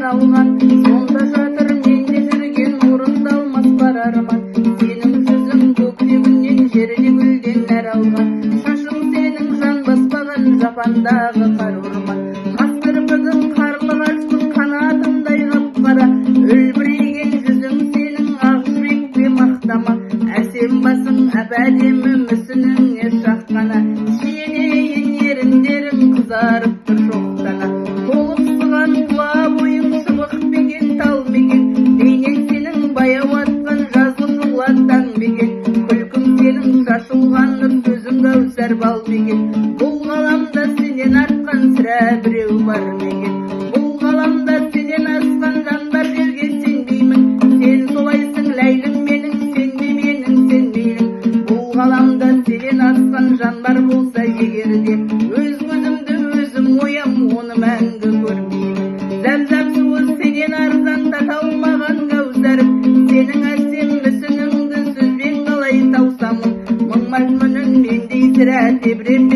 аралған, сонда жатыр менде жүрген орындалмас бар арман. Сенің жүзің көктемнен жерде гүлден нәр алған, шашың сенің жан баспаған жапандағы қар орман. Қас кірпігің қарлығашсыз қанатындай қап-қара, үлбіреген жүзің сенің ақ жүрекке мақтама. Әсем басың әп-әдемі мүсініңе шаққана, сенейін еріндерің қызарып тұр шоқтана. Толықсыған тұла бойың шыбық бекен тал мекен, бейнең сенің баяу атқан жазғы жолаттан бекен. Күлкің сенің шашылған нұр, сөзің кәусар бал мекен. Бұл ғаламда сенен артқан сірә біреу бар мекен. Бұл ғаламда сенен асқан жан бар, жерге сенбеймін. Сен солайсың ләйлім менің, сенме менің, сен мейлің. Бұл ғаламда сенен асқан жан бар болса егер де, өз көзімді өзім оям, оны мәңгі көрмеймін. Зәм-зәм суы сенен арзан, таталмаған кәусарым, сенің әсем мүсініңді сөзбен қалай таусамын. Мың мазмұнын мендей сірә тебіреп